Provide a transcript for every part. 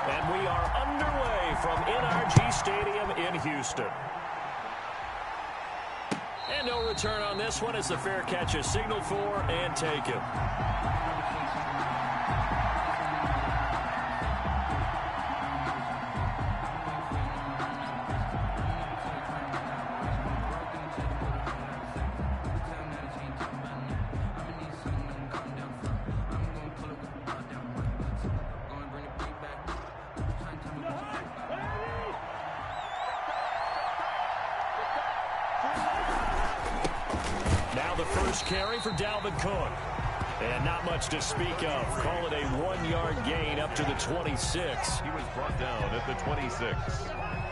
And we are underway from NRG Stadium in Houston. And no return on this one as the fair catch is signaled for and taken. Carry for Dalvin Cook. And not much to speak of. Call it a 1-yard gain up to the 26. He was brought down at the 26.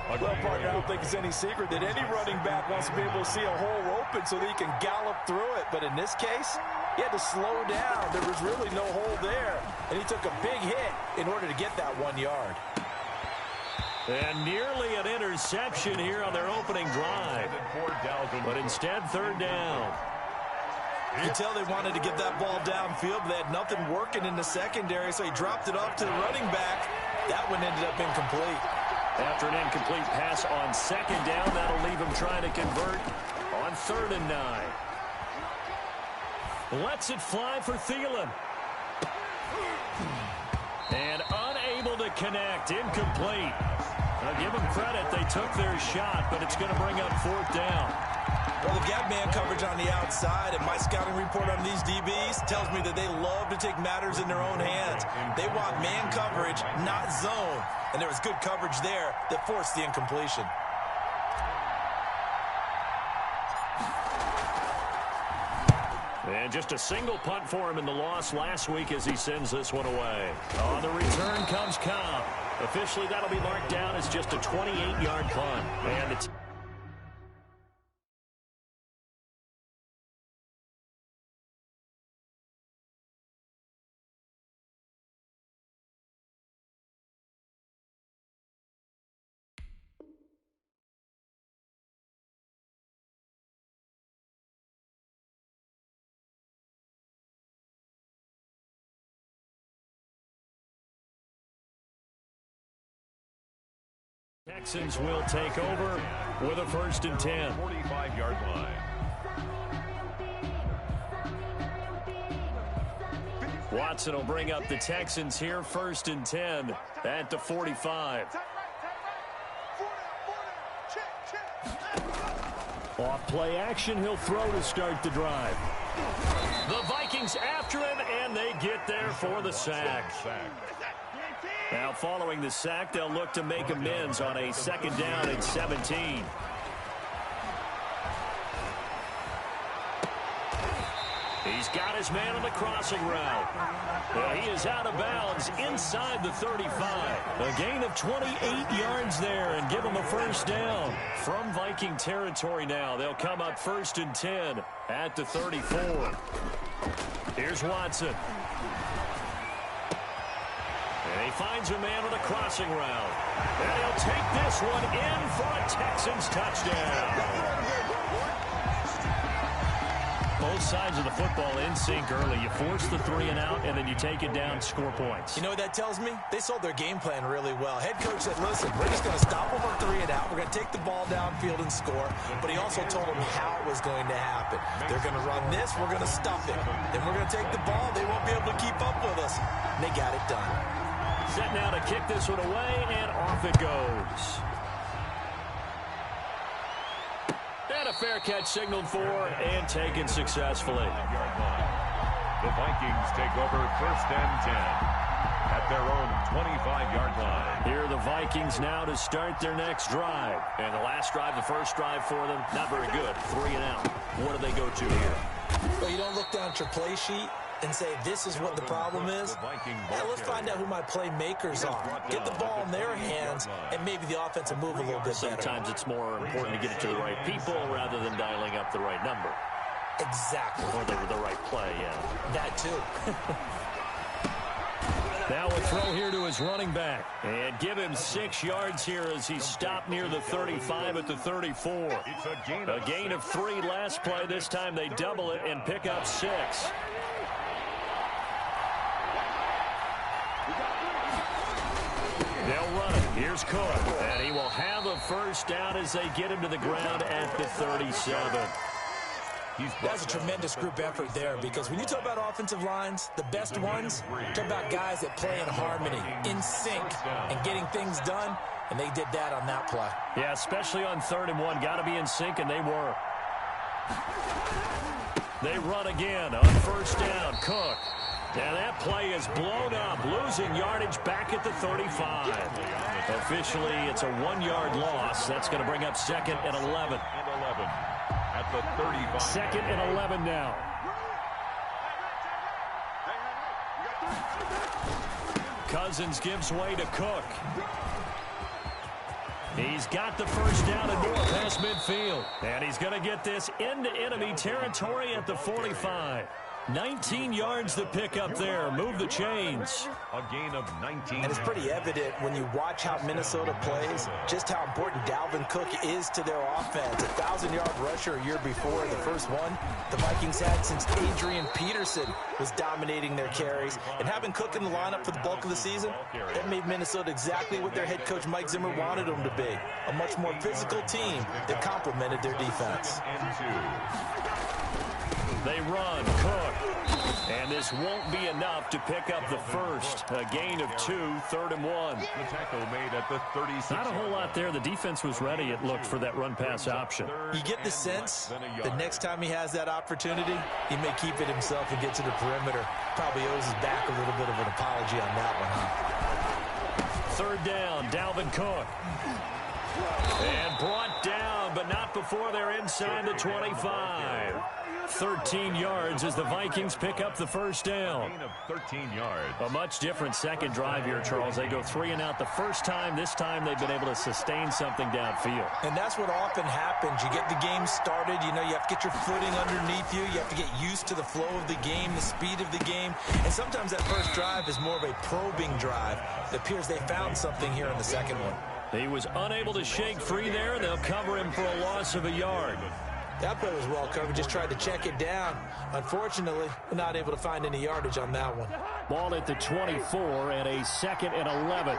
Well, partner, I don't think it's any secret that any running back wants to be able to see a hole open so that he can gallop through it. But in this case, he had to slow down. There was really no hole there. And he took a big hit in order to get that 1 yard. And nearly an interception here on their opening drive. But instead, third down. You can tell they wanted to get that ball downfield, but they had nothing working in the secondary, so he dropped it off to the running back. That one ended up incomplete. After an incomplete pass on second down, that'll leave him trying to convert on 3rd and 9. Lets it fly for Thielen. And unable to connect, incomplete. I'll give them credit, they took their shot, but it's going to bring up 4th down. Well, they've got man coverage on the outside, and my scouting report on these DBs tells me that they love to take matters in their own hands. They want man coverage, not zone. And there was good coverage there that forced the incompletion. And just a single punt for him in the loss last week as he sends this one away. On the return comes Cobb. Officially, that'll be marked down as just a 28-yard punt. And it's... Texans will take over with a 1st and 10. 45-yard line. Watson will bring up the Texans here, 1st and 10 at the 45. Off play action, he'll throw to start the drive. The Vikings after him, and they get there for the sack. Now, following the sack, they'll look to make amends on a 2nd down and 17. He's got his man on the crossing route. Well, he is out of bounds inside the 35. A gain of 28 yards there and give him a 1st down. From Viking territory now, they'll come up 1st and 10 at the 34. Here's Watson. And he finds a man on the crossing route. And he'll take this one in for a Texans touchdown. Both sides of the football in sync early. You force the 3 and out, and then you take it down, score points. You know what that tells me? They sold their game plan really well. Head coach said, listen, we're just going to stop them on 3 and out. We're going to take the ball downfield and score. But he also told them how it was going to happen. They're going to run this. We're going to stuff it. Then we're going to take the ball. They won't be able to keep up with us. And they got it done. Set now to kick this one away, and off it goes. And a fair catch signaled for and taken successfully. The Vikings take over 1st and 10 at their own 25-yard line. Here are the Vikings now to start their next drive. And the last drive, the first drive for them, not very good. 3 and out. What do they go to here? Well, you don't look down at your play sheet and say, this is what the problem is. Now, let's find out who my playmakers are. Get the ball in their hands, and maybe the offense will move a little bit better. Sometimes it's more important to get it to the right people rather than dialing up the right number. Exactly. Or the right play, yeah. That too. Now a throw here to his running back. And give him 6 yards here as he stopped near the 35 at the 34. A gain of 3 last play. This time they double it and pick up 6. Here's Cook, and he will have a first down as they get him to the ground at the 37. That's a tremendous group effort there, because when you talk about offensive lines, the best ones, talk about guys that play in harmony, in sync, and getting things done, and they did that on that play. Yeah, especially on 3rd and 1. Got to be in sync, and they were. They run again on first down. Cook. And that play is blown up, losing yardage back at the 35. Officially, it's a 1-yard loss. That's going to bring up 2nd and 11. At the 35. 2nd and 11 now. Cousins gives way to Cook. He's got the first down and more past midfield. And he's going to get this into enemy territory at the 45. 19 yards to pick up there. Move the chains. A gain of 19. And it's pretty evident when you watch how Minnesota plays, just how important Dalvin Cook is to their offense. 1,000-yard rusher a year before, the first one the Vikings had since Adrian Peterson was dominating their carries. And having Cook in the lineup for the bulk of the season, that made Minnesota exactly what their head coach Mike Zimmer wanted them to be. A much more physical team that complemented their defense. They run, Cook, and this won't be enough to pick up the first. A gain of 2, 3rd and 1. The tackle made at the 36. Not a whole lot there. The defense was ready, it looked, for that run-pass option. You get the sense the next time he has that opportunity, he may keep it himself and get to the perimeter. Probably owes his back a little bit of an apology on that one, huh? 3rd down, Dalvin Cook. And brought down, but not before they're inside the 25. 13 yards as the Vikings pick up the first down. Gain of 13 yards. A much different second drive here, Charles. They go 3 and out the first time. This time they've been able to sustain something downfield. And that's what often happens. You get the game started. You know, you have to get your footing underneath you. You have to get used to the flow of the game, the speed of the game. And sometimes that first drive is more of a probing drive. It appears they found something here in the second one. He was unable to shake free there. They'll cover him for a loss of a yard. That play was well covered. Just tried to check it down. Unfortunately, not able to find any yardage on that one. Ball at the 24 and a 2nd and 11.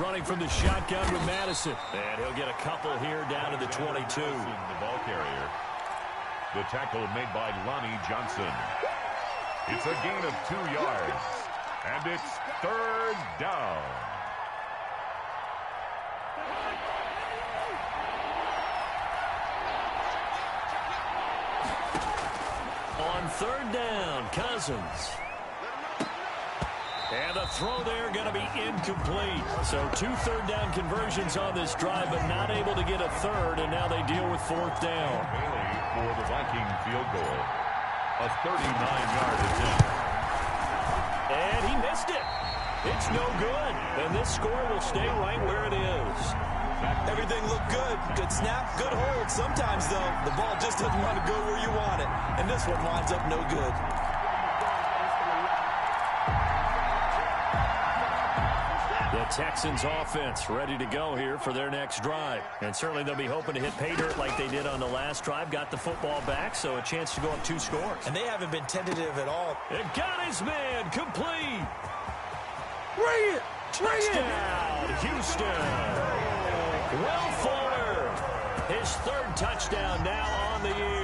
Running from the shotgun with Madison. And he'll get a couple here down to the 22. The ball carrier. The tackle made by Lonnie Johnson. It's a gain of 2 yards. And it's 3rd down. On 3rd down, Cousins. And a throw there going to be incomplete. So 2 third down conversions on this drive, but not able to get a third, and now they deal with 4th down. Bailey for the Viking field goal. A 39-yard attempt. And he missed it. It's no good. And this score will stay right where it is. Everything looked good. Good snap, good hold. Sometimes, though, the ball just doesn't want to go where you want it. And this one winds up no good. The Texans offense ready to go here for their next drive. And certainly they'll be hoping to hit pay dirt like they did on the last drive. Got the football back, so a chance to go up 2 scores. And they haven't been tentative at all. It got his man complete. Bring it! Touchdown, Houston. Will Fuller, his 3rd touchdown now on the year.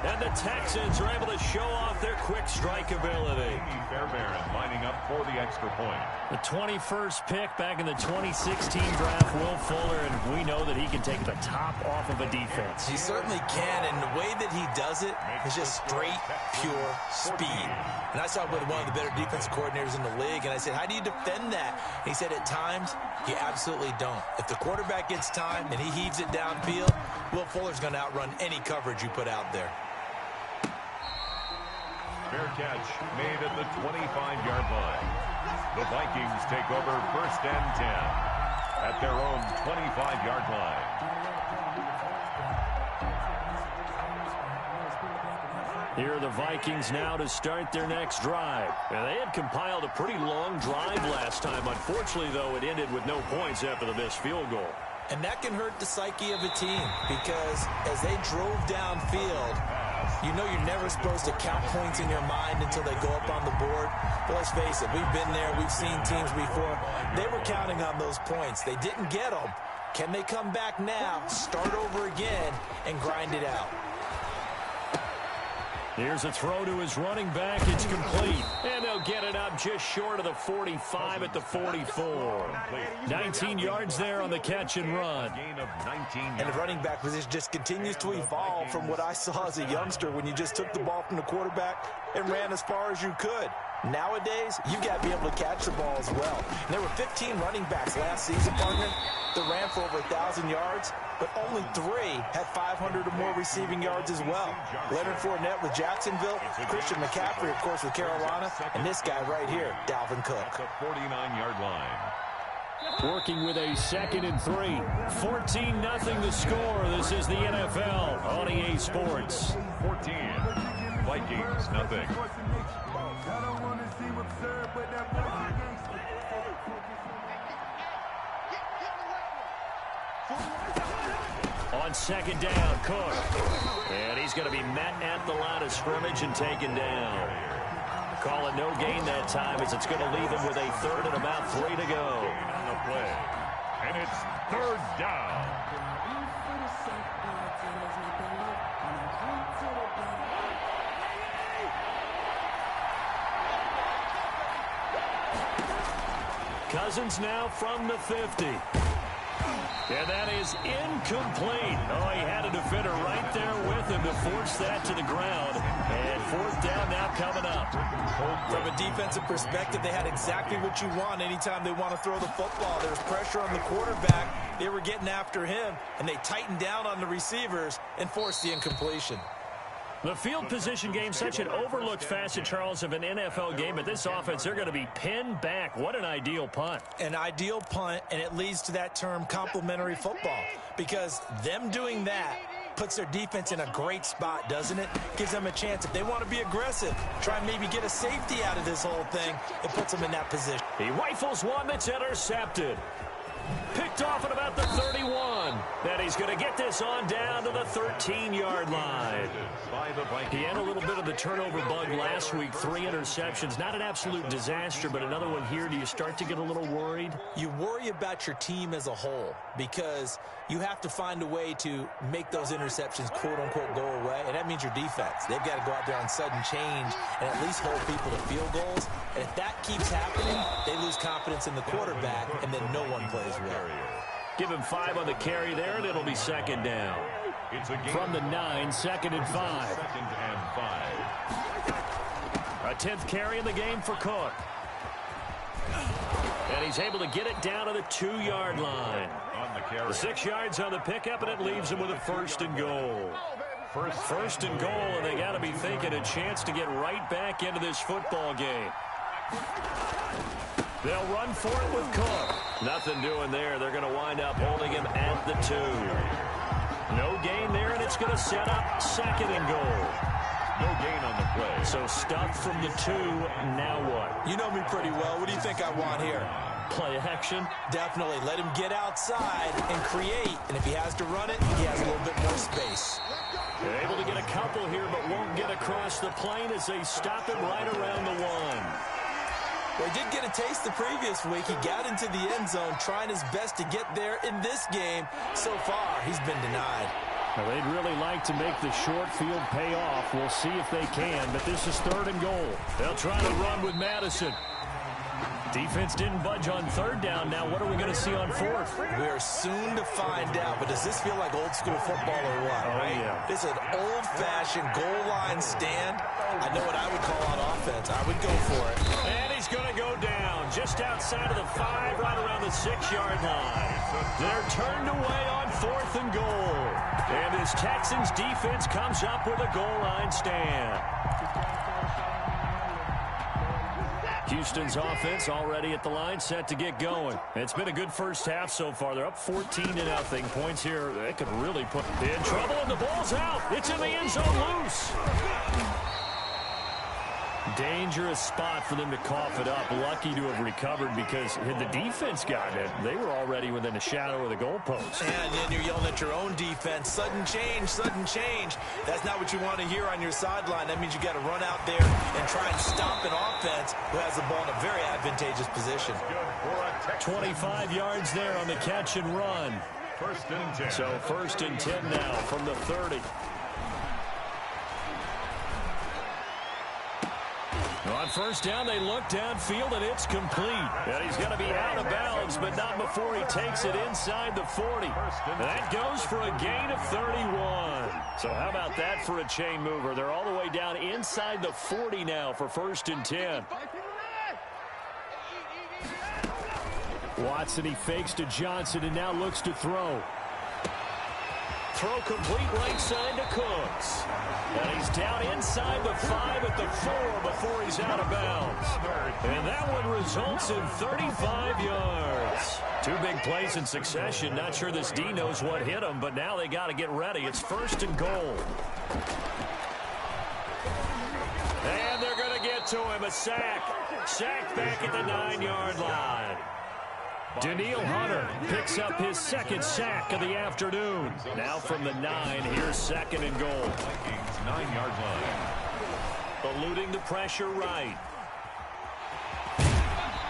And the Texans are able to show off their quick strike ability. Fairbairn lining up for the extra point. The 21st pick back in the 2016 draft, Will Fuller, and we know that he can take the top off of a defense. He certainly can, and the way that he does it is just straight, pure speed. And I saw him with one of the better defensive coordinators in the league, and I said, how do you defend that? And he said, at times, you absolutely don't. If the quarterback gets time and he heaves it downfield, Will Fuller's going to outrun any coverage you put out there. Fair catch made at the 25-yard line. The Vikings take over 1st and 10 at their own 25-yard line. Here are the Vikings now to start their next drive. And they had compiled a pretty long drive last time. Unfortunately, though, it ended with no points after the missed field goal. And that can hurt the psyche of a team, because as they drove downfield, you know you're never supposed to count points in your mind until they go up on the board. But let's face it, we've been there. We've seen teams before. They were counting on those points. They didn't get them. Can they come back now, start over again, and grind it out? Here's a throw to his running back. It's complete. And they'll get it up just short of the 45 at the 44. 19 yards there on the catch and run. And the running back position just continues to evolve from what I saw as a youngster when you just took the ball from the quarterback and ran as far as you could. Nowadays, you got to be able to catch the ball as well. And there were 15 running backs last season, partner, that ran for over 1,000 yards, but only 3 had 500 or more receiving yards as well. Leonard Fournette with Jacksonville, Christian McCaffrey, of course, with Carolina, and this guy right here, Dalvin Cook. The 49-yard line. Working with a 2nd and 3. 14-0 the score. This is the NFL on EA Sports. 14. Vikings, nothing. On 2nd down, Cook. And he's going to be met at the line of scrimmage and taken down. Call it no gain that time as it's going to leave him with a 3rd and about 3 to go. On the play. And it's 3rd down. Cousins now from the 50. And that is incomplete. Oh, he had a defender right there with him to force that to the ground. And 4th down now coming up. From a defensive perspective, they had exactly what you want anytime they want to throw the football. There was pressure on the quarterback. They were getting after him, and they tightened down on the receivers and forced the incompletion. The field position game, such an overlooked facet, Charles, of an NFL game. But this offense, they're going to be pinned back. What an ideal punt. An ideal punt, and it leads to that term complementary football. Because them doing that puts their defense in a great spot, doesn't it? Gives them a chance. If they want to be aggressive, try and maybe get a safety out of this whole thing, it puts them in that position. He rifles one that's intercepted. Picked off at about the 31. Then he's going to get this on down to the 13-yard line. He had a little bit of the turnover bug last week. 3 interceptions. Not an absolute disaster, but another one here. Do you start to get a little worried? You worry about your team as a whole because you have to find a way to make those interceptions, quote-unquote, go away, and that means your defense. They've got to go out there on sudden change and at least hold people to field goals. And if that keeps happening, they lose confidence in the quarterback, and then no one plays well. Give him 5 on the carry there, and it'll be 2nd down. From the 9, 2nd and 5. 2nd and 5. A 10th carry in the game for Cook. And he's able to get it down to the 2-yard line. On the carry. 6 yards on the pickup, and it leaves him with a 1st and goal. First and goal, and they got to be thinking a chance to get right back into this football game. They'll run for it with Cook. Nothing doing there. They're going to wind up holding him at the 2. No gain there, and it's going to set up 2nd and goal. No gain on the play. So stuff from the 2. Now what? You know me pretty well. What do you think I want here? Play action? Definitely. Let him get outside and create. And if he has to run it, he has a little bit more space. They're able to get a couple here, but won't get across the plane as they stop him right around the 1. Well, he did get a taste the previous week. He got into the end zone, trying his best to get there in this game. So far, he's been denied. Well, they'd really like to make the short field pay off. We'll see if they can, but this is 3rd and goal. They'll try to run with Madison. Defense didn't budge on 3rd down. Now what are we going to see on 4th? We're soon to find out, but does this feel like old school football or what? Oh, right? yeah. This is an old-fashioned goal line stand. I know what I would call on offense. I would go for it. And he's going to go down just outside of the 5, right around the 6-yard line. They're turned away on 4th and goal. And this Texans defense comes up with a goal line stand. Houston's offense already at the line, set to get going. It's been a good first half so far. They're up 14-0. Points here, they could really put in trouble, and the ball's out. It's in the end zone loose. dangerous spot for them to cough it up. Lucky to have recovered because had the defense gotten it, they were already within a shadow of the goalpost. And then you're yelling at your own defense. Sudden change, sudden change. That's not what you want to hear on your sideline. That means you got to run out there and try and stop an offense who has the ball in a very advantageous position. 25 yards there on the catch and run. First and 10. So first and 10 now from the 30. On first down, they look downfield, and it's complete. And he's going to be out of bounds, but not before he takes it inside the 40. And that goes for a gain of 31. So how about that for a chain mover? They're all the way down inside the 40 now for first and 10. Watson, he fakes to Johnson and now looks to throw. Throw complete right side to Cooks. And he's down inside the 5 at the 4 before he's out of bounds. And that one results in 35 yards. Two big plays in succession. Not sure this D knows what hit him, but now they got to get ready. It's first and goal. And they're going to get to him. A sack. Sack back at the 9-yard line. Daniil Hunter picks up his second sack of the afternoon. Now from the 9, here's second and goal. Vikings 9-yard line. Eluding the pressure right.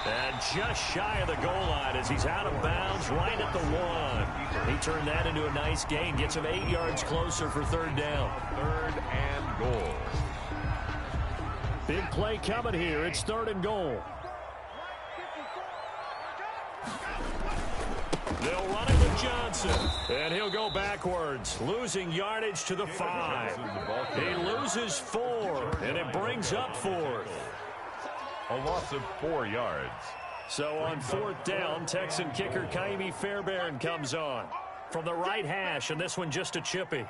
And just shy of the goal line as he's out of bounds right at the 1. He turned that into a nice gain. Gets him 8 yards closer for third down. Third and goal. Big play coming here. It's third and goal. They'll run it with Johnson, and he'll go backwards, losing yardage to the 5. He loses 4, and it brings up 4th. A loss of 4 yards. So on fourth down, Texan kicker Kaimi Fairbairn comes on from the right hash, and this one just a chippy.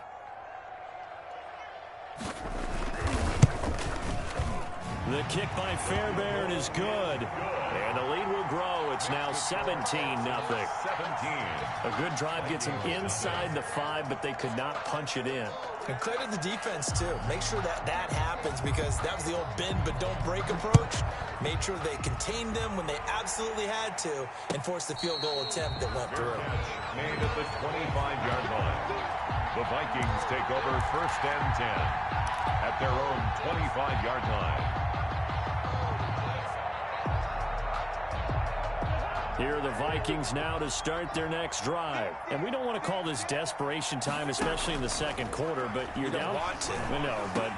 The kick by Fairbairn is good. And the lead will grow. It's now 17-0. 17. A good drive gets them inside the 5, but they could not punch it in. And credit the defense, too. Make sure that that happens because that was the old bend but don't break approach. Made sure they contained them when they absolutely had to and forced the field goal attempt that went through. Made at the 25-yard line. The Vikings take over first and 10 at their own 25-yard line. Here are the Vikings now to start their next drive. And we don't want to call this desperation time, especially in the second quarter, but you're down. Want to. No, but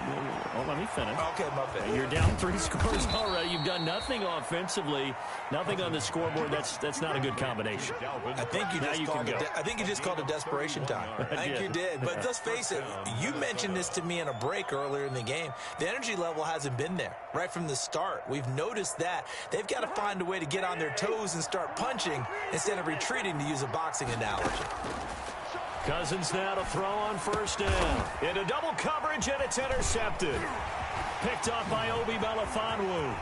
let me finish. Okay, my bad. You're down 3 scores already. You've done nothing offensively, nothing on the scoreboard. That's not a good combination. I think you just called it desperation time. I think you did. But let's face it, you mentioned this to me in a break earlier in the game. The energy level hasn't been there right from the start. We've noticed that. They've got to find a way to get on their toes and start punching instead of retreating, to use a boxing analogy. Cousins now to throw on first down. Into double coverage, and it's intercepted. Picked up by Obi Melifonwu.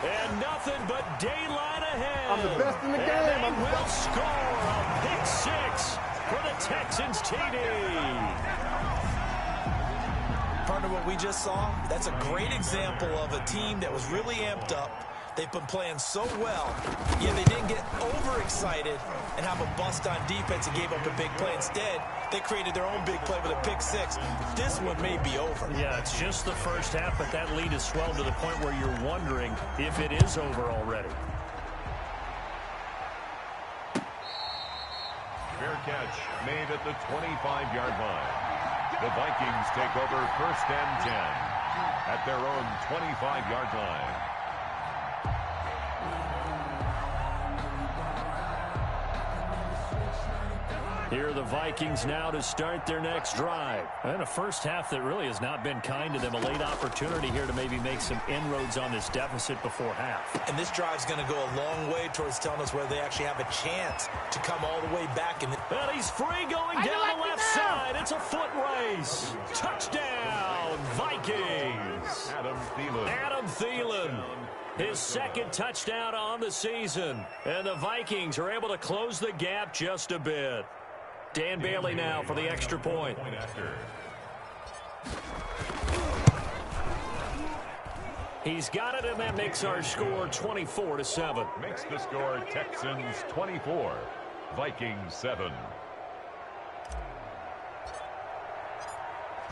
And nothing but daylight ahead. I'm the best in the game. And they will score a pick 6 for the Texans TD. Partner, what we just saw, that's a great example of a team that was really amped up. They've been playing so well, yet they didn't get overexcited and have a bust on defense and gave up a big play. Instead, they created their own big play with a pick 6. This one may be over. Yeah, it's just the first half, but that lead has swelled to the point where you're wondering if it is over already. Fair catch made at the 25-yard line. The Vikings take over first and 10 at their own 25-yard line. Here are the Vikings now to start their next drive. And a first half that really has not been kind to them. A late opportunity here to maybe make some inroads on this deficit before half. And this drive's going to go a long way towards telling us whether they actually have a chance to come all the way back. Well, he's free going down the left side. It's a foot race. Touchdown, Vikings. Adam Thielen. His second touchdown on the season. And the Vikings are able to close the gap just a bit. Dan Bailey now for the extra point. He's got it, and that makes our score 24-7. Makes the score Texans 24, Vikings 7.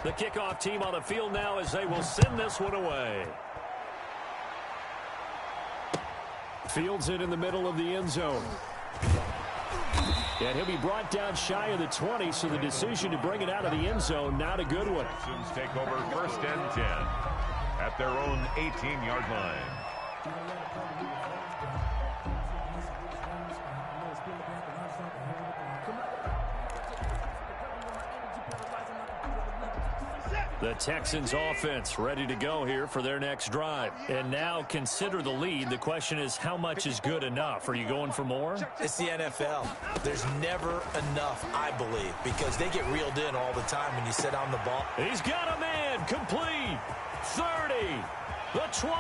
The kickoff team on the field now as they will send this one away. Fields it in the middle of the end zone. And he'll be brought down shy of the 20, so the decision to bring it out of the end zone, not a good one. Texans take over 1st and 10 at their own 18-yard line. The Texans offense ready to go here for their next drive. And now consider the lead. The question is, how much is good enough? Are you going for more? It's the NFL. There's never enough, I believe, because they get reeled in all the time when you sit on the ball. He's got a man complete. 30. The 20.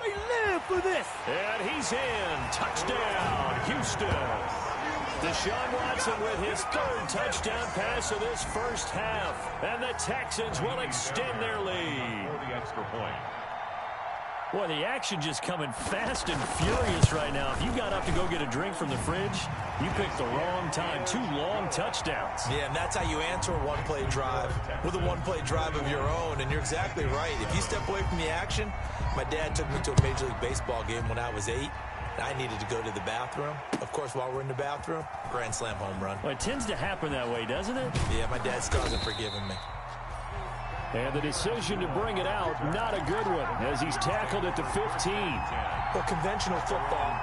They live for this. And he's in. Touchdown, Houston. Deshaun Watson with his 3rd touchdown pass of this first half. And the Texans will extend their lead. For the extra point. Boy, the action just coming fast and furious right now. If you got up to go get a drink from the fridge, you picked the wrong time. 2 long touchdowns. Yeah, and that's how you answer a one-play drive with a one-play drive of your own. And you're exactly right. If you step away from the action, my dad took me to a Major League Baseball game when I was 8. I needed to go to the bathroom. Of course, while we're in the bathroom, grand slam home run. Well, it tends to happen that way, doesn't it? Yeah, my dad still hasn't forgiven me. And the decision to bring it out, not a good one, as he's tackled at the 15. Well, conventional football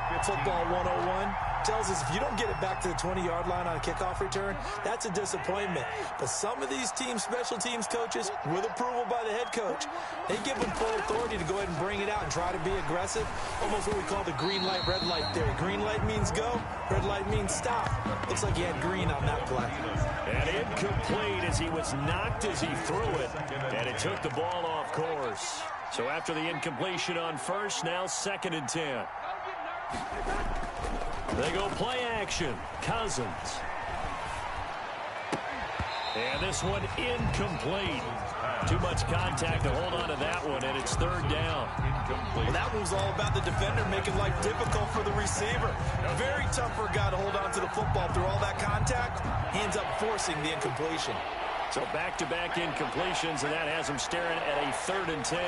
101, tells us if you don't get it back to the 20-yard line on a kickoff return, that's a disappointment. But some of these teams, special teams coaches, with approval by the head coach, they give them full authority to go ahead and bring it out and try to be aggressive. Almost what we call the green light, red light theory. Green light means go, red light means stop. Looks like he had green on that play. And incomplete as he was knocked as he threw it. And it took the ball off course. So after the incompletion on first, now 2nd and 10. They go play action. Cousins. And this one incomplete. Too much contact to hold on to that one, and it's 3rd down. Well, that was all about the defender making life difficult for the receiver. Very tough for a guy to hold on to the football through all that contact. He ends up forcing the incompletion. So back-to-back incompletions, and that has him staring at a 3rd and 10.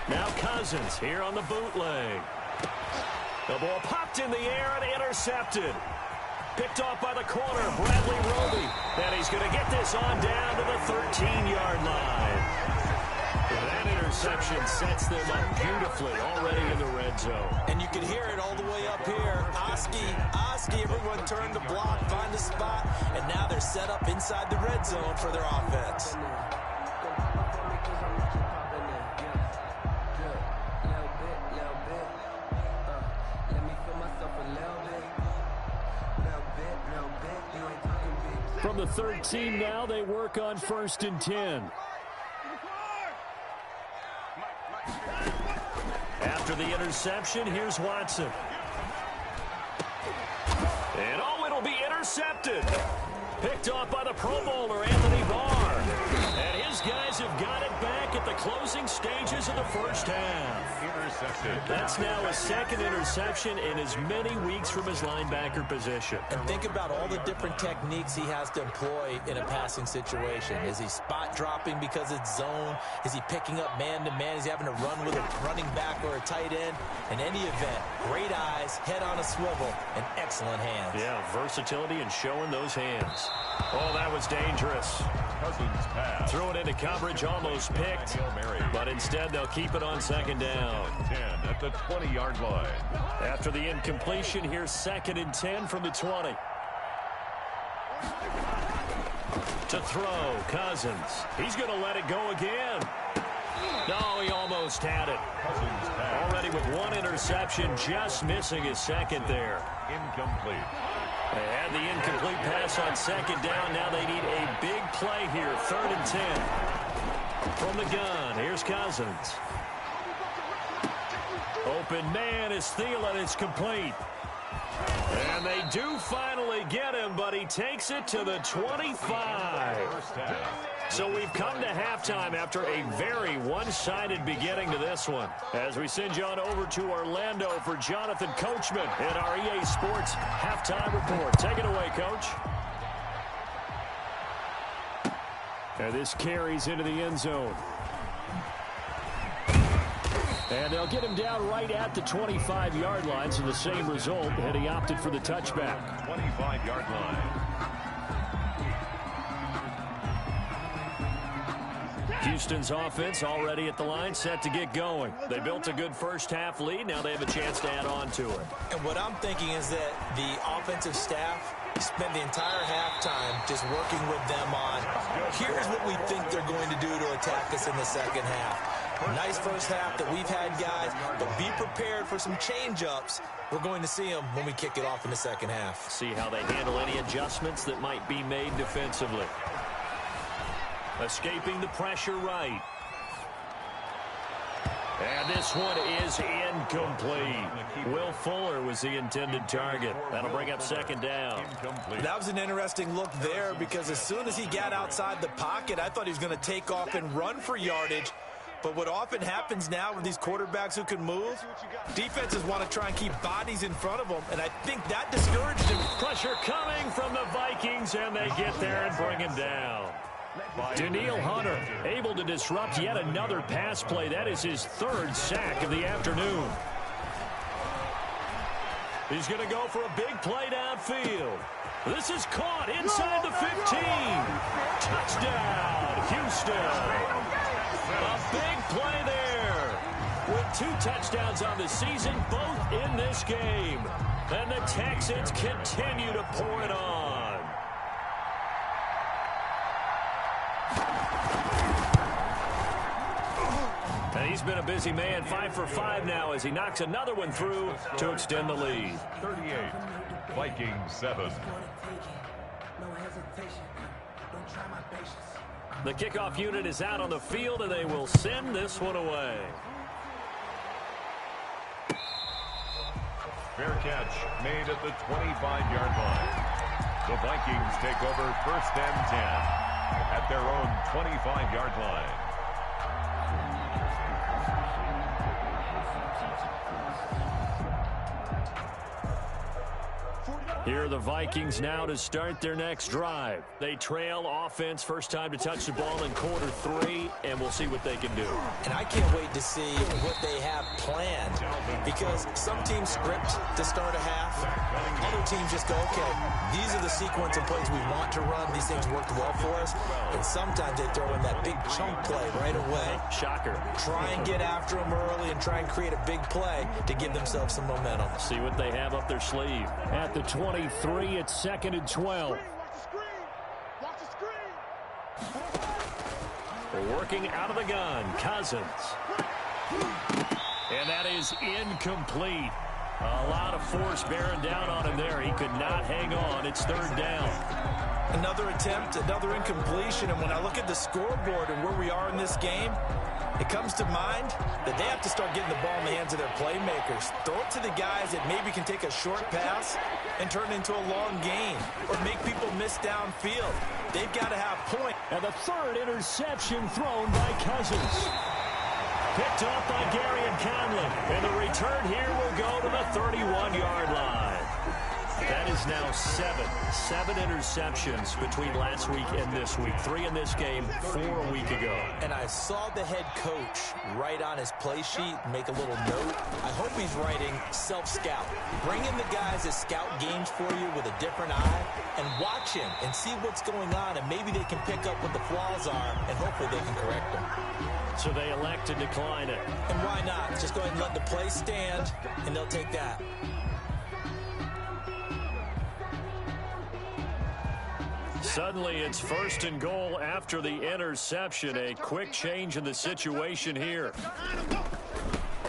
Now Cousins here on the bootleg. The ball popped in the air and intercepted. Picked off by the corner, Bradley Roby. And he's going to get this on down to the 13-yard line. That interception sets them up beautifully already in the red zone. And you can hear it all the way up here. Oski, everyone turn the block, find a spot, and now they're set up inside the red zone for their offense. From the 13 now, they work on 1st and 10. After the interception, here's Watson. And it'll be intercepted. Picked off by the Pro Bowler, Anthony Barr. And his guys have got it back at the closing stages of the first half. Intercepted. That's now his 2nd interception in as many weeks from his linebacker position. And think about all the different techniques he has to employ in a passing situation. Is he spot dropping because it's zone? Is he picking up man-to-man? Is he having to run with a running back or a tight end? In any event, great eyes, head on a swivel, and excellent hands. Yeah, versatility and showing those hands. Oh, that was dangerous. Cousins pass. Threw it into coverage, almost picked. But instead, they'll keep it on 2nd down. 10 at the 20-yard line. After the incompletion, here's 2nd and 10 from the 20. To throw, Cousins. He's going to let it go again. No, he almost had it. Cousins pass. Already with 1 interception, just missing his 2nd there. Incomplete. They had the incomplete pass on 2nd down. Now they need a big play here, 3rd and 10. From the gun, here's Cousins. Open man is Thielen. It's complete. And they do finally get him, but he takes it to the 25. So we've come to halftime after a very one-sided beginning to this one. As we send you on over to Orlando for Jonathan Coachman in our EA Sports Halftime Report. Take it away, Coach. And this carries into the end zone. And they'll get him down right at the 25-yard line, so the same result, and he opted for the touchback. 25-yard line. Houston's offense already at the line, set to get going. They built a good first-half lead. Now they have a chance to add on to it. And what I'm thinking is that the offensive staff spent the entire halftime just working with them on, here's what we think they're going to do to attack us in the second half. Nice first half that we've had, guys, but be prepared for some change-ups. We're going to see them when we kick it off in the second half. See how they handle any adjustments that might be made defensively. Escaping the pressure right. And this one is incomplete. Will Fuller was the intended target. That'll bring up second down. That was an interesting look there because as soon as he got outside the pocket, I thought he was going to take off and run for yardage. But what often happens now with these quarterbacks who can move, defenses want to try and keep bodies in front of them, and I think that discouraged him. Pressure coming from the Vikings, and they get there and bring him down. Daniil Hunter able to disrupt yet another pass play. That is his third sack of the afternoon. He's going to go for a big play downfield. This is caught inside the 15. Touchdown, Houston. A big play there. With 2 touchdowns on the season, both in this game. And the Texans continue to pour it on. And he's been a busy man, 5 for 5 now as he knocks another one through to extend the lead. 38, Vikings 7. The kickoff unit is out on the field, and they will send this one away. Fair catch made at the 25-yard line. The Vikings take over first and 10 at their own 25-yard line. Here are the Vikings now to start their next drive. They trail offense, first time to touch the ball in quarter 3, and we'll see what they can do. And I can't wait to see what they have planned because some teams script to start a half. Other teams just go, okay, these are the sequence of plays we want to run. These things worked well for us. And sometimes they throw in that big chunk play right away. Shocker. Try and get after them early and try and create a big play to give themselves some momentum. See what they have up their sleeve. At the 23, it's 2nd and 12. Working out of the gun, Cousins. And that is incomplete. A lot of force bearing down on him there. He could not hang on. It's 3rd down. Another attempt, another incompletion. And when I look at the scoreboard and where we are in this game, it comes to mind that they have to start getting the ball in the hands of their playmakers. Throw it to the guys that maybe can take a short pass and turn it into a long gain or make people miss downfield. They've got to have point. And the 3rd interception thrown by Cousins. Picked off by Gary and Conley. And the return here will go to the 31-yard line. That is now 7 interceptions between last week and this week. 3 in this game, 4 a week ago. And I saw the head coach write on his play sheet, make a little note. I hope he's writing self-scout. Bring in the guys that scout games for you with a different eye and watch him and see what's going on, and maybe they can pick up what the flaws are, and hopefully they can correct them. So they elect to decline it. And why not? Just go ahead and let the play stand, and they'll take that. Suddenly, it's 1st and goal after the interception. A quick change in the situation here.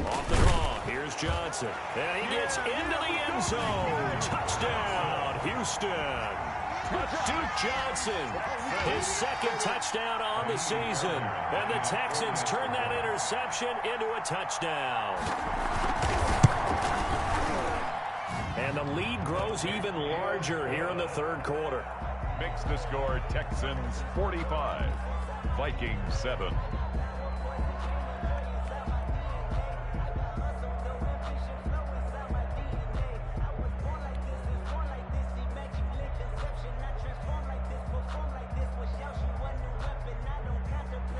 Off the draw, here's Johnson. And he gets into the end zone. Touchdown, Houston. Duke Johnson, his 2nd touchdown on the season. And the Texans turn that interception into a touchdown. And the lead grows even larger here in the third quarter. Makes the score Texans 45, Vikings 7.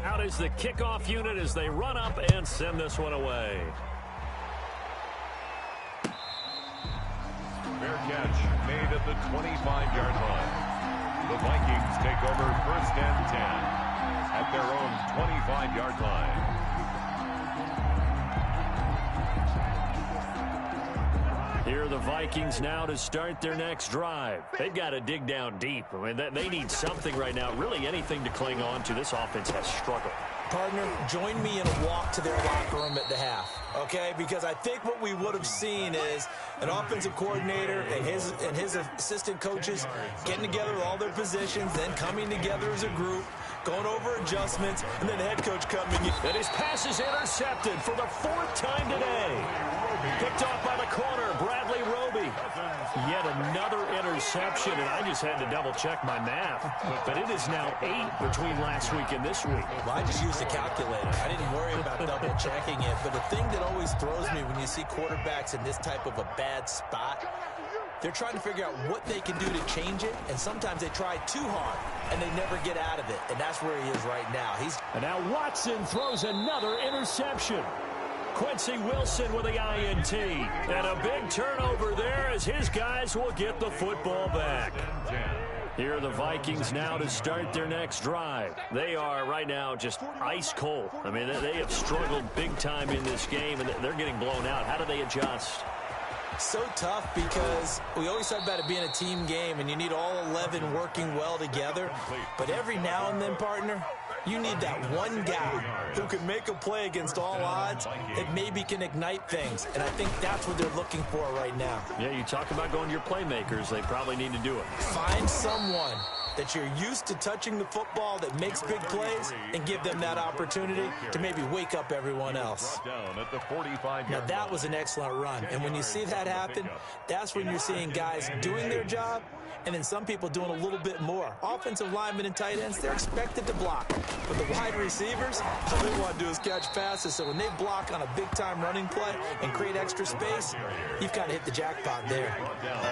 Out is the kickoff unit as they run up and send this one away. Fair catch made at the 25-yard line. The Vikings take over 1st and 10 at their own 25-yard line. Here are the Vikings now to start their next drive. They've got to dig down deep. I mean, they need something right now, really anything to cling on to. This offense has struggled. Partner, join me in a walk to their locker room at the half, okay? Because I think what we would have seen is an offensive coordinator and his assistant coaches getting together with all their positions, then coming together as a group, going over adjustments, and then the head coach coming in. And his pass is intercepted for the 4th time today. Picked off by the corner, Bradley Roby. Yet another interception, and I just had to double-check my math. But it is now 8 between last week and this week. Well, I just used a calculator. I didn't worry about double-checking it. But the thing that always throws me when you see quarterbacks in this type of a bad spot, they're trying to figure out what they can do to change it, and sometimes they try too hard, and they never get out of it. And that's where he is right now. And now Watson throws another interception. Quincy Wilson with the INT. And a big turnover there as his guys will get the football back. Here are the Vikings now to start their next drive. They are right now just ice cold. I mean, they have struggled big time in this game, and they're getting blown out. How do they adjust? So tough because we always talk about it being a team game, and you need all 11 working well together. But every now and then, partner, you need that one guy who can make a play against all odds that maybe can ignite things. And I think that's what they're looking for right now. Yeah, you talk about going to your playmakers. They probably need to do it. Find someone that you're used to touching the football that makes big plays and give them that opportunity to maybe wake up everyone else. Now, that was an excellent run. And when you see that happen, that's when you're seeing guys doing their job and then some people doing a little bit more. Offensive linemen and tight ends, they're expected to block. But the wide receivers, all they want to do is catch passes. So when they block on a big-time running play and create extra space, you've kind of hit the jackpot there.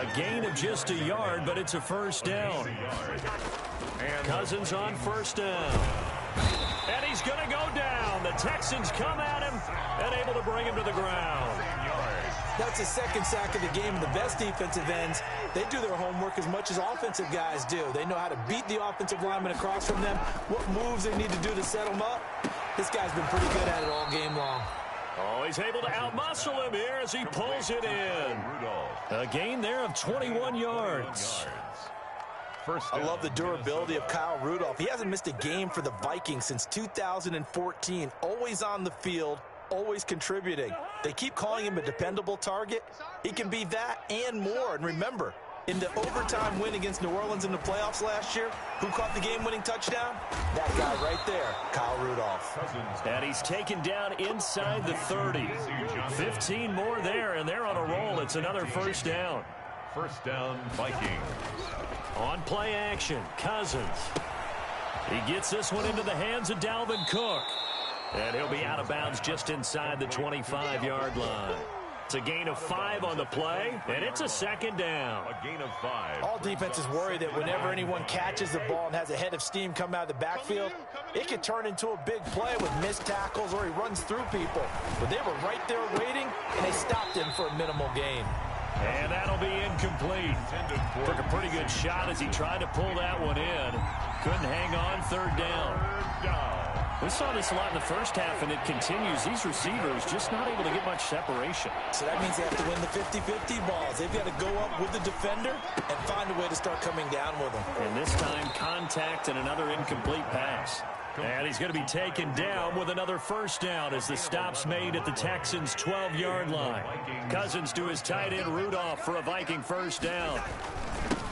A gain of just a yard, but it's a 1st down. Cousins on 1st down. And he's going to go down. The Texans come at him and able to bring him to the ground. That's his 2nd sack of the game. The best defensive ends, they do their homework as much as offensive guys do. They know how to beat the offensive lineman across from them, what moves they need to do to set them up. This guy's been pretty good at it all game long. Oh, he's able to outmuscle him here as he pulls it in. A gain there of 21 yards. I love the durability of Kyle Rudolph. He hasn't missed a game for the Vikings since 2014. Always on the field, always contributing. They keep calling him a dependable target. He can be that and more. And remember, in the overtime win against New Orleans in the playoffs last year, who caught the game-winning touchdown? That guy right there, Kyle Rudolph. And he's taken down inside the 30. 15 more there, and they're on a roll. It's another 1st down. 1st down, Vikings. On play action, Cousins. He gets this one into the hands of Dalvin Cook. And he'll be out of bounds just inside the 25-yard line. It's a gain of 5 on the play, and it's a 2nd down. A gain of 5. All defenses worry that whenever anyone catches the ball and has a head of steam come out of the backfield, it could turn into a big play with missed tackles or he runs through people. But they were right there waiting, and they stopped him for a minimal gain. And that'll be incomplete. Took a pretty good shot as he tried to pull that one in. Couldn't hang on. 3rd down. We saw this a lot in the first half, and it continues. These receivers just not able to get much separation. So that means they have to win the 50-50 balls. They've got to go up with the defender and find a way to start coming down with them. And this time, contact and another incomplete pass. And he's going to be taken down with another 1st down as the stop's made at the Texans' 12-yard line. Cousins to his tight end, Rudolph, for a Viking 1st down.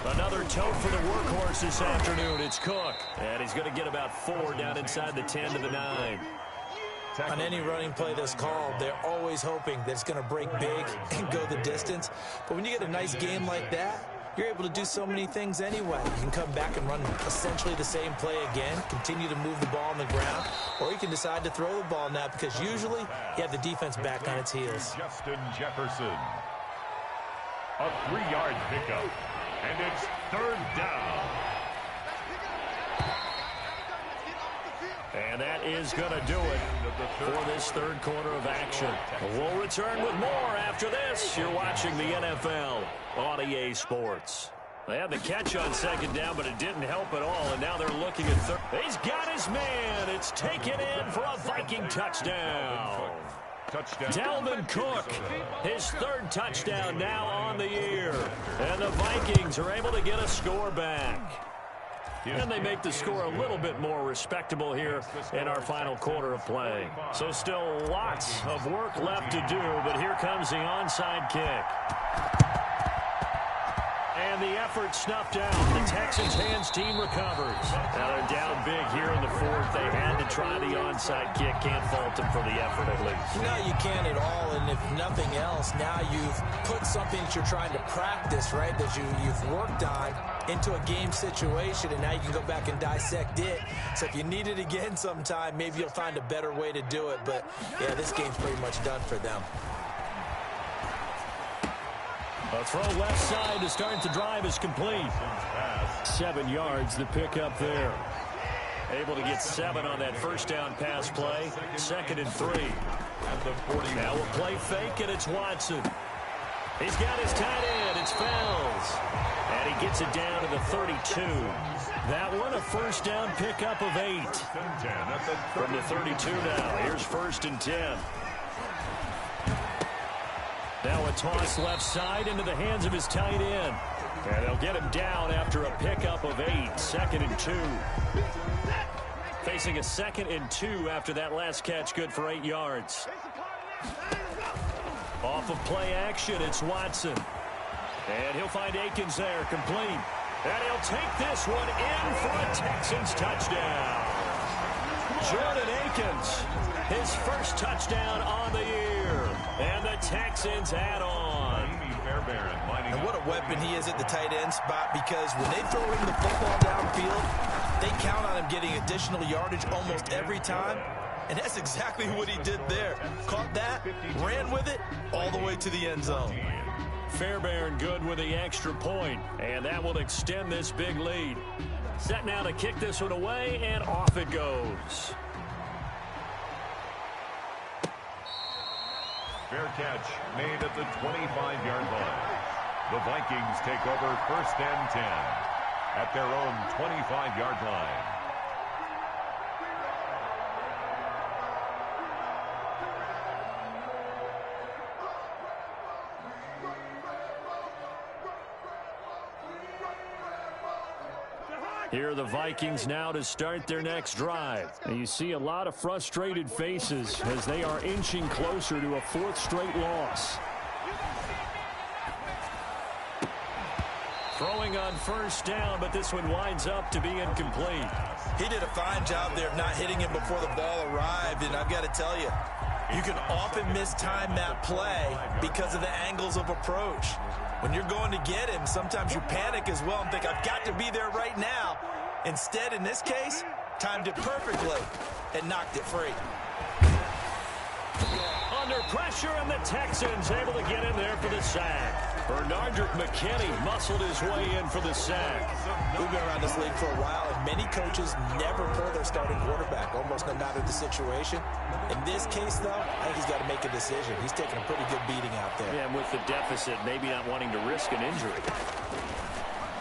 Another tote for the workhorse this afternoon. It's Cook. And he's going to get about 4 down inside the 10 to the 9. On any running play that's called, they're always hoping that it's going to break big and go the distance. But when you get a nice game like that, you're able to do so many things anyway. You can come back and run essentially the same play again, continue to move the ball on the ground, or you can decide to throw the ball now because usually you have the defense back on its heels. Justin Jefferson. A 3-yard pickup, and it's 3rd down. And that is going to do it for this third quarter of action. We'll return with more after this. You're watching the NFL on EA Sports. They had the catch on 2nd down, but it didn't help at all, and now they're looking at third. He's got his man. It's taken in for a Viking touchdown. Dalvin Cook, his 3rd touchdown now on the year. And the Vikings are able to get a score back. And they make the score a little bit more respectable here in our final quarter of play. So still lots of work left to do, but here comes the onside kick. And the effort snuffed out. The Texans' hands team recovers. Now they're down big here in the 4th. They had to try the onside kick. Can't fault them for the effort at least. No, you can't at all. And if nothing else, now you've put something that you're trying to practice, right, that you've worked on into a game situation, and now you can go back and dissect it. So if you need it again sometime, maybe you'll find a better way to do it. But, yeah, this game's pretty much done for them. A throw left side to start the drive is complete. 7 yards the pickup there. Able to get 7 on that first down pass play. 2nd and 3. Now we'll play fake, and it's Watson. He's got his tight end. It's Fells. And he gets it down to the 32. That one, a first down pickup of 8. From the 32 now. Here's 1st and 10. Now a toss left side into the hands of his tight end. And they'll get him down after a pickup of 8. 2nd and 2. Facing a 2nd and 2 after that last catch, good for 8 yards. Off of play action, it's Watson. And he'll find Akins there, complete. And he'll take this one in for a Texans touchdown. Jordan Akins, his first touchdown on the year. And the Texans add on. And what a weapon he is at the tight end spot, because when they throw him the football downfield, they count on him getting additional yardage almost every time. And that's exactly what he did there. Caught that, ran with it, all the way to the end zone. Fairbairn good with the extra point, and that will extend this big lead. Set now to kick this one away, and off it goes. Fair catch made at the 25-yard line. The Vikings take over 1st and 10 at their own 25-yard line. Here are the Vikings now to start their next drive. And you see a lot of frustrated faces as they are inching closer to a 4th straight loss. Throwing on first down, but this one winds up to be incomplete. He did a fine job there of not hitting him before the ball arrived, and I've got to tell you, you can often mistime that play because of the angles of approach. When you're going to get him, sometimes you panic as well and think, I've got to be there right now. Instead, in this case, timed it perfectly and knocked it free. Under pressure, and the Texans able to get in there for the sack. Bernardrick McKinney muscled his way in for the sack. We've been around this league for a while, and many coaches never pull their starting quarterback, almost no matter the situation. In this case, though, I think he's got to make a decision. He's taking a pretty good beating out there. Yeah, and with the deficit, maybe not wanting to risk an injury.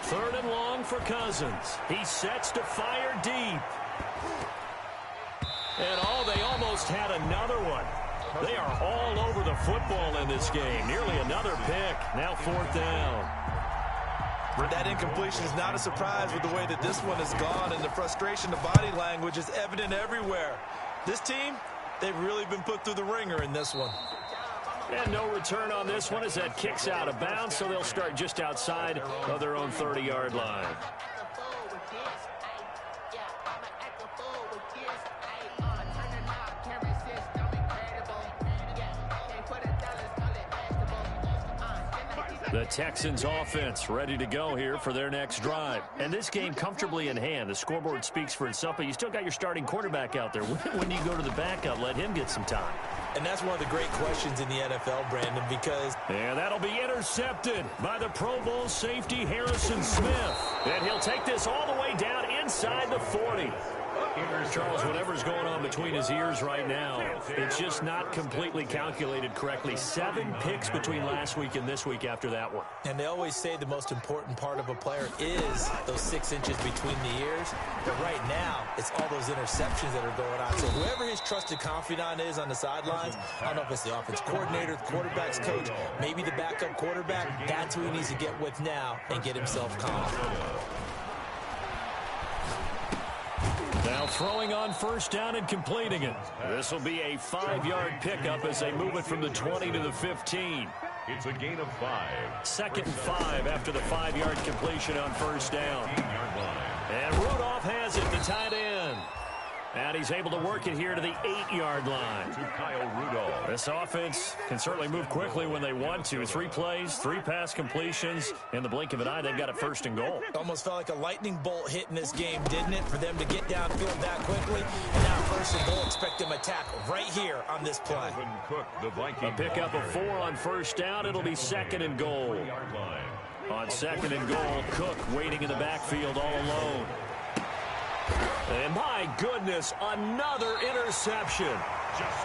3rd and long for Cousins. He sets to fire deep. And they almost had another one. They are all over the football in this game. Nearly another pick. Now 4th down. That incompletion is not a surprise with the way that this one has gone, and the frustration, the body language is evident everywhere. This team, they've really been put through the ringer in this one. And no return on this one as that kicks out of bounds, so they'll start just outside of their own 30-yard line. The Texans offense ready to go here for their next drive. And this game comfortably in hand. The scoreboard speaks for itself, but you still got your starting quarterback out there. When do you go to the backup? Let him get some time. And that's one of the great questions in the NFL, Brandon, because... And that'll be intercepted by the Pro Bowl safety Harrison Smith. And he'll take this all the way down inside the 40. Charles, whatever's going on between his ears right now, it's just not completely calculated correctly. 7 picks between last week and this week after that one. And they always say the most important part of a player is those 6 inches between the ears. But right now, it's all those interceptions that are going on. So whoever his trusted confidant is on the sidelines, I don't know if it's the offense coordinator, the quarterback's coach, maybe the backup quarterback, that's who he needs to get with now and get himself calm. Now throwing on first down and completing it. This will be a 5-yard pickup as they move it from the 20 to the 15. It's a gain of 5. 2nd and 5 after the 5-yard completion on first down. And Rudolph has it, the tight end. And he's able to work it here to the 8-yard line. To Kyle Rudolph. This offense can certainly move quickly when they want to. 3 plays, 3 pass completions. In the blink of an eye, they've got it 1st and goal. Almost felt like a lightning bolt hit in this game, didn't it? For them to get downfield that quickly. And now 1st and goal, expect them to tackle right here on this play. Cook, the Viking. A pickup of 4 on first down. It'll be 2nd and goal. On 2nd and goal, Cook waiting in the backfield all alone. And my goodness, another interception.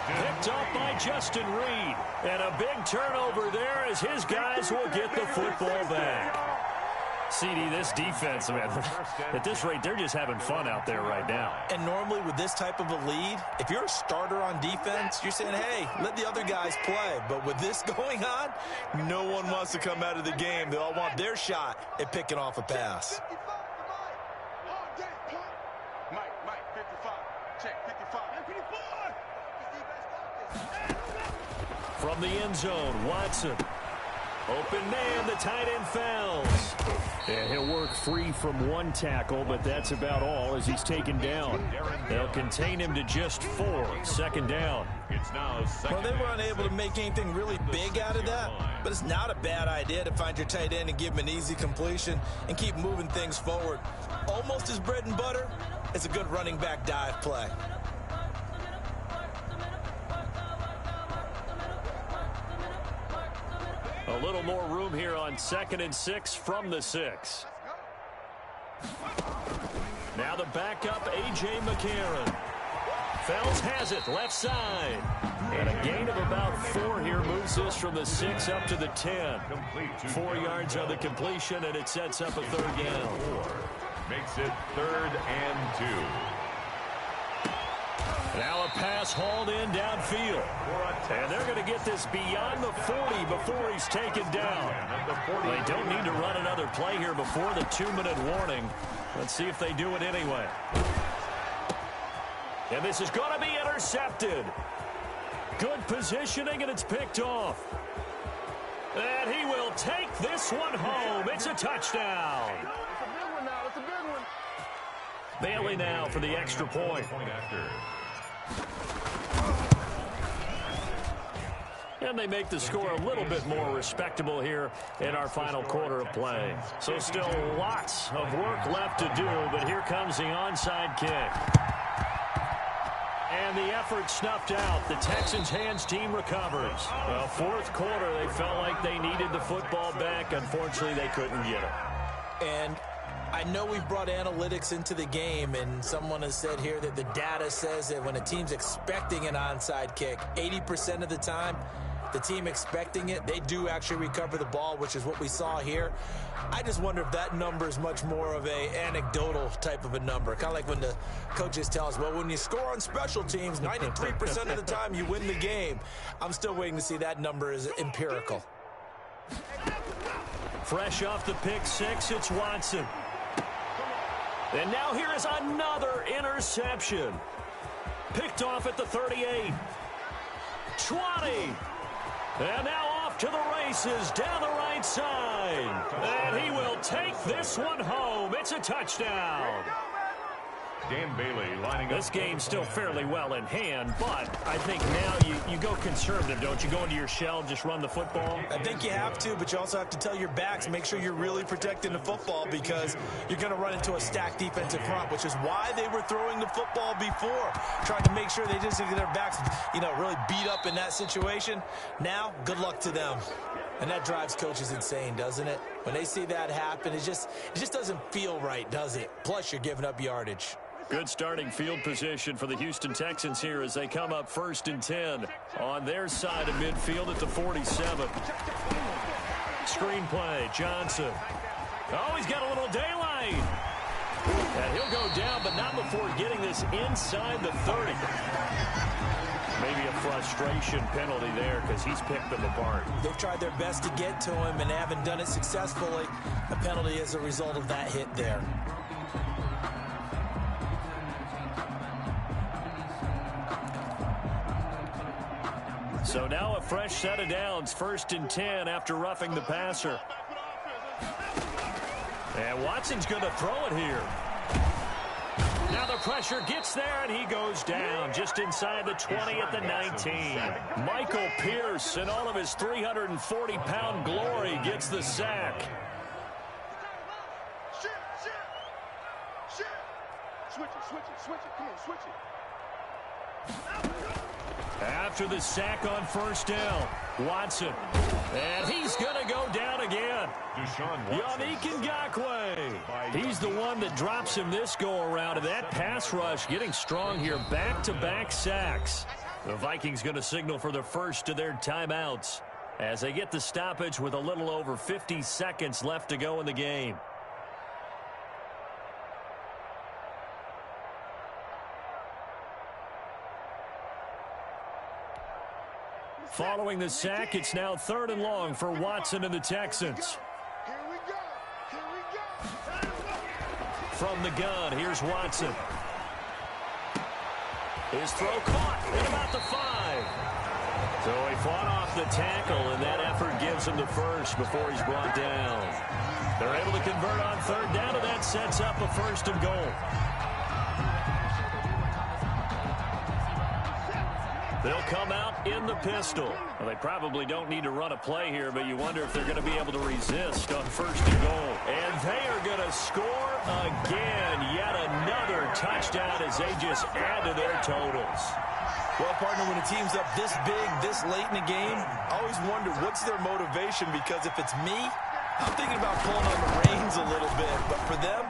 Picked up by Justin Reed. And a big turnover there as his guys will get the football back. CD, this defense, man, at this rate, they're just having fun out there right now. And normally with this type of a lead, if you're a starter on defense, you're saying, hey, let the other guys play. But with this going on, no one wants to come out of the game. They all want their shot at picking off a pass. From the end zone, Watson. Open man, the tight end fouls. And he'll work free from 1 tackle, but that's about all as he's taken down. They'll contain him to just 4. 2nd down. It's now 2nd. Well, they were unable to make anything really big out of that, but it's not a bad idea to find your tight end and give him an easy completion and keep moving things forward. Almost his bread and butter. It's a good running back dive play. A little more room here on 2nd and 6 from the 6. Now the backup, A.J. McCarron. Fells has it, left side. And a gain of about 4 here moves this from the 6 up to the 10. 4 yards on the completion, and it sets up a 3rd down. Makes it 3rd and 2. Now a pass hauled in downfield. And they're going to get this beyond the 40 before he's taken down. They don't need to run another play here before the 2-minute warning. Let's see if they do it anyway. And this is going to be intercepted. Good positioning, and it's picked off. And he will take this one home. It's a touchdown. It's a big one now. It's a big one. Bailey now for the extra point. And they make the score a little bit more respectable here in our final quarter of play. So still lots of work left to do, but here comes the onside kick. And the effort snuffed out. The Texans' hands team recovers. Well, 4th quarter, they felt like they needed the football back. Unfortunately, they couldn't get it. And I know we've brought analytics into the game, and someone has said here that the data says that when a team's expecting an onside kick, 80% of the time, the team expecting it, they do actually recover the ball, which is what we saw here. I just wonder if that number is much more of a anecdotal type of a number. Kind of like when the coaches tell us, well, when you score on special teams, 93% of the time you win the game. I'm still waiting to see that number is empirical. Fresh off the pick 6, it's Watson. And now here is another interception. Picked off at the 38. 20. And now off to the races down the right side. And he will take this one home. It's a touchdown. Dan Bailey lining up. This game's still fairly well in hand, but I think now you go conservative, don't you? Go into your shell, just run the football? I think you have to, but you also have to tell your backs, make sure you're really protecting the football because you're going to run into a stacked defensive front, which is why they were throwing the football before, trying to make sure they just get their backs, really beat up in that situation. Now, good luck to them. And that drives coaches insane, doesn't it? When they see that happen, it just doesn't feel right, does it? Plus, you're giving up yardage. Good starting field position for the Houston Texans here as they come up 1st and 10 on their side of midfield at the 47. Screen play, Johnson. Oh, he's got a little daylight. And he'll go down, but not before getting this inside the 30. Maybe a frustration penalty there because he's picked them apart. They've tried their best to get to him and haven't done it successfully. A penalty as a result of that hit there. So now a fresh set of downs, 1st and 10 after roughing the passer. And Watson's going to throw it here. Now the pressure gets there, and he goes down just inside the 20 at the 19. Michael Pierce, in all of his 340-pound glory, gets the sack. Switch it. Come on, switch it. After the sack on 1st down, Watson. And he's going to go down again. Yannick Ngakoue. He's the one that drops him this go-around. And that pass rush getting strong here. Back-to-back sacks. The Vikings going to signal for the first of their timeouts as they get the stoppage with a little over 50 seconds left to go in the game. Following the sack, it's now 3rd and long for Watson and the Texans. Here we go. From the gun, here's Watson. His throw caught at about the 5. So he fought off the tackle, and that effort gives him the first before he's brought down. They're able to convert on 3rd down, and that sets up a 1st and goal. They'll come out in the pistol. Well, they probably don't need to run a play here, but you wonder if they're going to be able to resist on 1st and goal. And they are going to score again. Yet another touchdown as they just add to their totals. Well, partner, when a team's up this big, this late in the game, I always wonder what's their motivation, because if it's me, I'm thinking about pulling on the reins a little bit. But for them,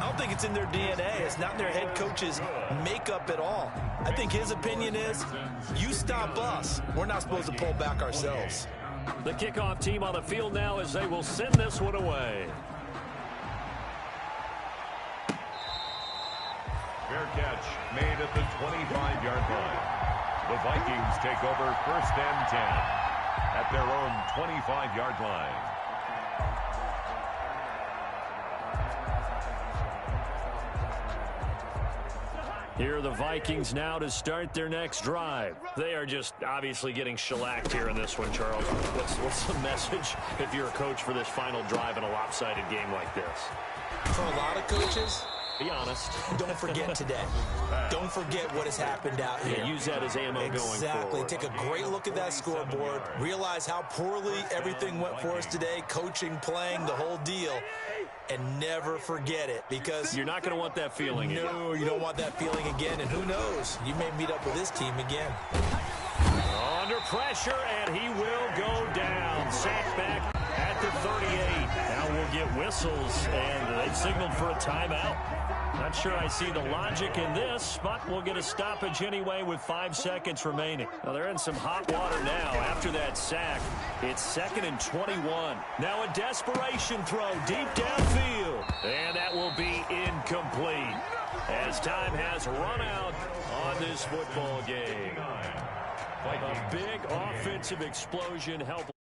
I don't think it's in their DNA. It's not in their head coach's makeup at all. I think his opinion is, you stop us. We're not supposed to pull back ourselves. The kickoff team on the field now as they will send this one away. Fair catch made at the 25-yard line. The Vikings take over 1st and 10 at their own 25-yard line. Here are the Vikings now to start their next drive. They are just obviously getting shellacked here in this one, Charles. What's the message if you're a coach for this final drive in a lopsided game like this? For a lot of coaches, be honest. Don't forget today. Don't forget what has happened out here. Yeah, use that as ammo going forward. Exactly. Take a great look at that scoreboard. Realize how poorly everything went for us today. Coaching, playing, the whole deal. And never forget it, because you're not going to want that feeling again. No, you don't want that feeling again. And who knows? You may meet up with this team again. Under pressure, and he will go down. Sacked back at the 38. Now we'll get whistles, and they've signaled for a timeout. Not sure I see the logic in this, but we'll get a stoppage anyway with 5 seconds remaining. Now they're in some hot water now after that sack. It's 2nd and 21. Now a desperation throw deep downfield. And that will be incomplete as time has run out on this football game. A big offensive explosion helped.